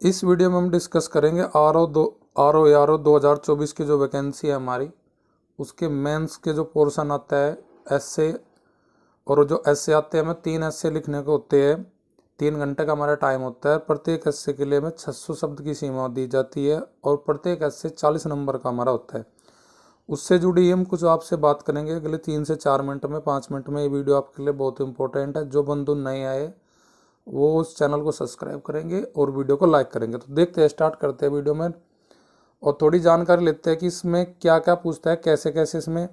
इस वीडियो में हम डिस्कस करेंगे आर ओ 2024 की जो वैकेंसी है हमारी, उसके मेंस के जो पोर्शन आता है एसए, और जो एसए आते हैं हमें 3 एसए लिखने को होते हैं। 3 घंटे का हमारा टाइम होता है। प्रत्येक एसए के लिए हमें 600 शब्द की सीमा दी जाती है और प्रत्येक एसए 40 नंबर का हमारा होता है। उससे जुड़ी हम कुछ आपसे बात करेंगे अगले 3 से 4 मिनट में, 5 मिनट में। ये वीडियो आपके लिए बहुत इंपॉर्टेंट है। जो बंधु नए आए वो उस चैनल को सब्सक्राइब करेंगे और वीडियो को लाइक करेंगे। तो देखते हैं, स्टार्ट करते हैं वीडियो में और थोड़ी जानकारी लेते हैं कि इसमें क्या क्या पूछता है, कैसे कैसे इसमें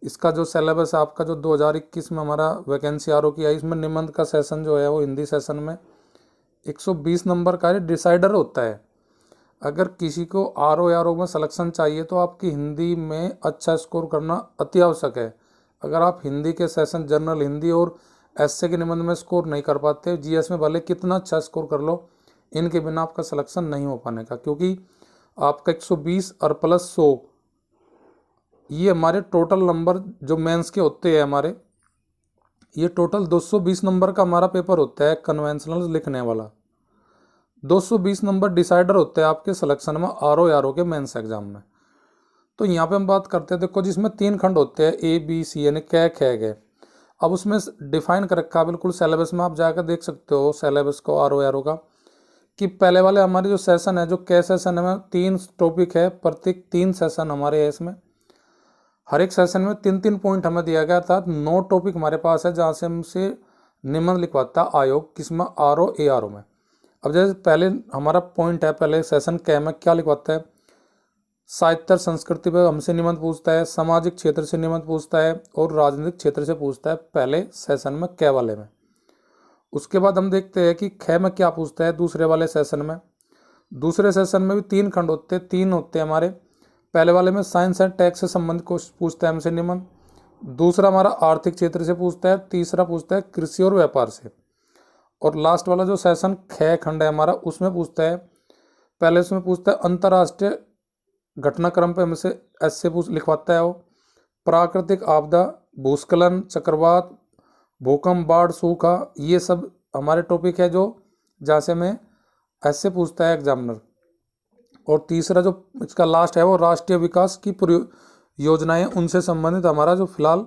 इसका जो सिलेबस आपका जो 2021 में हमारा वैकेंसी आर ओ की आई, इसमें निबंध का सेशन जो है वो हिंदी सेशन में 120 नंबर का डिसाइडर होता है। अगर किसी को आर ओ में सिलेक्शन चाहिए तो आपकी हिंदी में अच्छा स्कोर करना अति आवश्यक है। अगर आप हिंदी के सेशन, जनरल हिंदी और एसए के निबंध में स्कोर नहीं कर पाते, जीएस में भले कितना अच्छा स्कोर कर लो, इनके बिना आपका सिलेक्शन नहीं हो पाने का, क्योंकि आपका 120 और प्लस 100 ये हमारे टोटल नंबर जो मेंस के होते हैं हमारे, ये टोटल 220 नंबर का हमारा पेपर होता है कन्वेंशनल लिखने वाला। 220 नंबर डिसाइडर होते हैं आपके सिलेक्शन में आर ओ के मेंस एग्जाम में। तो यहाँ पे हम बात करते हैं, देखो जिसमें 3 खंड होते हैं ए बी सी, यानी कै ख गए। अब उसमें डिफाइन कर रखा है बिल्कुल सिलेबस में, आप जाकर देख सकते हो सिलेबस को आर ओ का, कि पहले वाले हमारे जो सेशन है, जो कै सेशन है, 3 टॉपिक है, प्रत्येक 3 सेशन हमारे है इसमें। हर एक सेशन में 3-3 पॉइंट हमें दिया गया था। 9 टॉपिक हमारे पास है जहाँ से हमसे निबंध लिखवाता आयोग, किसमें आर ओ में। अब जैसे पहले हमारा पॉइंट है, पहले सेशन कै में क्या लिखवाता है, साहित्य संस्कृति पर हमसे निबंध पूछता है, सामाजिक क्षेत्र से निबंध पूछता है और राजनीतिक क्षेत्र से पूछता है पहले सेशन में कै वाले में। उसके बाद हम देखते हैं कि ख में क्या पूछता है दूसरे वाले सेशन में। दूसरे सेशन में भी 3 खंड होते हैं, 3 होते हैं हमारे। पहले वाले में साइंस एंड टेक से संबंधित को पूछता है हमसे निबंध। दूसरा हमारा आर्थिक क्षेत्र से पूछता है। तीसरा पूछता है कृषि और व्यापार से। और लास्ट वाला जो सेशन ख खंड है हमारा, उसमें पूछता है, पहले उसमें पूछता है अंतर्राष्ट्रीय घटनाक्रम पे हमसे ऐसे लिखवाता है वो, प्राकृतिक आपदा, भूस्खलन, चक्रवात, भूकंप, बाढ़, सूखा, ये सब हमारे टॉपिक है जो जहाँ से हमें ऐसे पूछता है एग्जामिनर। और तीसरा जो इसका लास्ट है वो राष्ट्रीय विकास की योजनाएं, उनसे संबंधित हमारा जो फिलहाल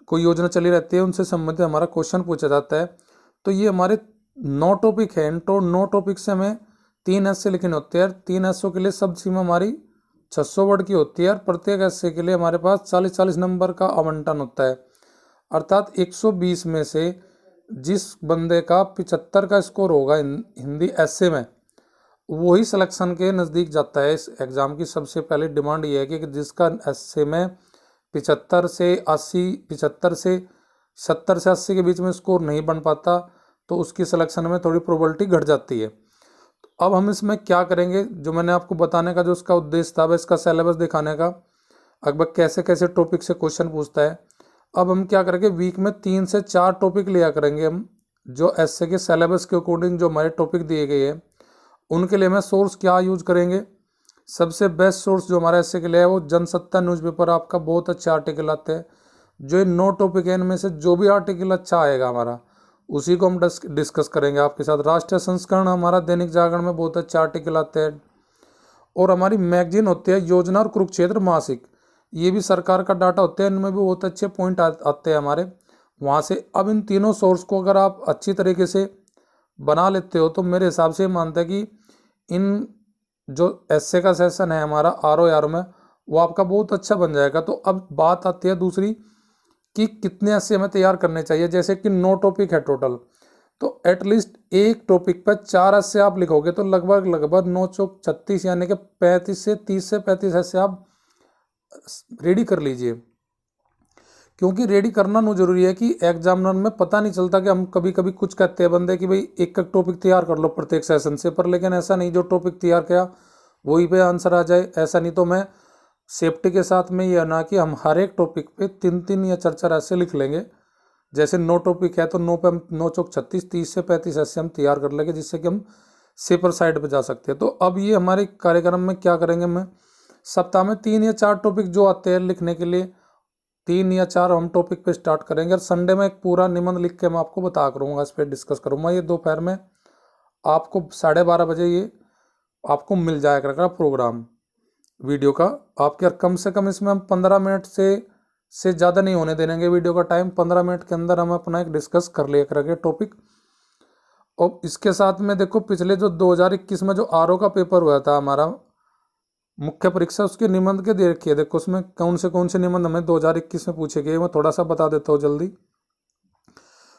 कोई योजना चली रहती है उनसे संबंधित हमारा क्वेश्चन पूछा जाता है। तो ये हमारे 9 टॉपिक है। इन 9 टॉपिक से हमें 3 एस्से लिखने होते हैं। 3 एस्सों के लिए शब्द सीमा हमारी 600 वर्ड की होती है और प्रत्येक एस्से के लिए हमारे पास 40-40 नंबर का आवंटन होता है। अर्थात 120 में से जिस बंदे का 75 का स्कोर होगा हिंदी एस्से में, वही सिलेक्शन के नज़दीक जाता है। इस एग्ज़ाम की सबसे पहले डिमांड ये है कि जिसका एस्से में 75 से 80, 75 से 70 से 80 के बीच में स्कोर नहीं बन पाता, तो उसकी सिलेक्शन में थोड़ी प्रोबेबिलिटी घट जाती है। तो अब हम इसमें क्या करेंगे, जो मैंने आपको बताने का जो उसका उद्देश्य था, इसका सिलेबस दिखाने का, अकबर कैसे कैसे टॉपिक से क्वेश्चन पूछता है। अब हम क्या करेंगे, वीक में 3 से 4 टॉपिक लिया करेंगे हम, जो एस्से के सिलेबस के अकॉर्डिंग जो हमारे टॉपिक दिए गए हैं उनके लिए मैं सोर्स क्या यूज करेंगे। सबसे बेस्ट सोर्स जो हमारा एस्से के लिए है वो जनसत्ता न्यूज़पेपर, आपका बहुत अच्छे आर्टिकल आते हैं। जो इन 9 टॉपिक है इनमें से जो भी आर्टिकल अच्छा आएगा हमारा, उसी को हम डिस्कस करेंगे आपके साथ। राष्ट्रीय संस्करण हमारा दैनिक जागरण में बहुत अच्छे आर्टिकल आते हैं। और हमारी मैगजीन होती है योजना और कुरुक्षेत्र मासिक, ये भी सरकार का डाटा होता है, इनमें भी बहुत अच्छे पॉइंट आते हैं हमारे वहाँ से। अब इन तीनों सोर्स को अगर आप अच्छी तरीके से बना लेते हो तो मेरे हिसाब से मानता है कि इन जो एस्से का सेशन है हमारा आर ओ में, वो आपका बहुत अच्छा बन जाएगा। तो अब बात आती है दूसरी कि कितने एस्से हमें तैयार करने चाहिए। जैसे कि 9 टॉपिक है टोटल, तो एटलीस्ट एक टॉपिक पर 4 एस्से आप लिखोगे तो लगभग 9 चौक 36, यानी कि 35 से 30 से 35 एस्से आप रेडी कर लीजिए। क्योंकि रेडी करना नो जरूरी है कि एग्जामिनर में पता नहीं चलता कि हम कभी कभी कुछ कहते हैं बंदे कि भाई एक एक टॉपिक तैयार कर लो प्रत्येक सेशन से, पर लेकिन ऐसा नहीं, जो टॉपिक तैयार किया वही पे आंसर आ जाए, ऐसा नहीं। तो मैं सेफ्टी के साथ में ये ना कि हम हर एक टॉपिक पे 3-3 या 4-4 ऐसे लिख लेंगे। जैसे 9 टॉपिक है तो 9 पे हम 9 चौक 36, 30 से 35 ऐसे हम तैयार कर लेंगे, जिससे कि हम सेपर साइड पे जा सकते हैं। तो अब ये हमारे कार्यक्रम में क्या करेंगे, मैं सप्ताह में 3 या 4 टॉपिक जो आते हैं लिखने के लिए, 3 या 4 हम टॉपिक पे स्टार्ट करेंगे। और संडे में एक पूरा निबंध लिख के मैं आपको बता करूँगा, इस पर डिस्कस करूँगा। ये दोपहर में आपको 12:30 बजे ये आपको मिल जाया करेगा प्रोग्राम वीडियो का आपके। कम से कम इसमें हम 15 मिनट से ज़्यादा नहीं होने देंगे वीडियो का टाइम। 15 मिनट के अंदर हम अपना एक डिस्कस कर लिया करेंगे टॉपिक। और इसके साथ में देखो पिछले जो 2021 में जो आरओ का पेपर हुआ था हमारा मुख्य परीक्षा, उसके निबंध के दे रखिए। देखो उसमें कौन से निबंध हमें 2021 में पूछे गए, मैं थोड़ा सा बता देता हूँ जल्दी।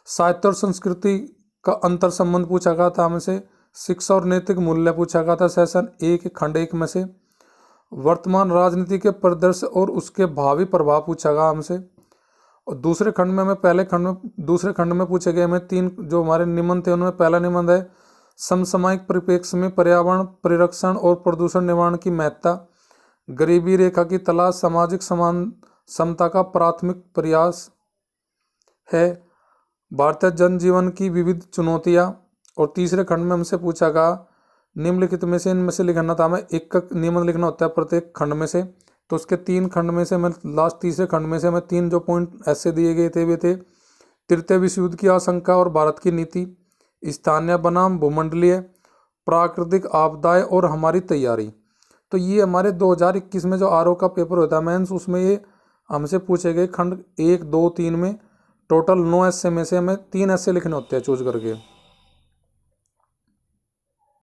साहित्य और संस्कृति का अंतर संबंध पूछा गया था हमसे। शिक्षा और नैतिक मूल्य पूछा गया था सेशन 1 खंड 1 में से। वर्तमान राजनीति के परिदृश्य और उसके भावी प्रभाव पूछा गया हमसे। और दूसरे खंड में दूसरे खंड में पूछे गए हमें 3 जो हमारे निबंध थे उनमें पहला निबंध है समसामयिक परिप्रेक्ष्य में पर्यावरण परिरक्षण और प्रदूषण निवारण की महत्ता, गरीबी रेखा की तलाश, सामाजिक समान समता का प्राथमिक प्रयास है, भारतीय जनजीवन की विविध चुनौतियां। और तीसरे खंड में हमसे पूछा गया निम्नलिखित में से इनमें से लिखना था, हमें एक निबंध लिखना होता है प्रत्येक खंड में से। तो उसके 3 खंड में से मैं लास्ट तीसरे खंड में से हमें 3 जो पॉइंट ऐसे दिए गए थे वे थे तृतीय विश्व युद्ध की आशंका और भारत की नीति, स्थानीय बनाम भूमंडलीय, प्राकृतिक आपदाएं और हमारी तैयारी। तो ये हमारे 2021 में जो आरओ का पेपर होता है मेंस, उसमें ये हमसे पूछे गए खंड 1, 2, 3 में टोटल 9 ऐसे में से हमें 3 ऐसे लिखने होते हैं चूज करके।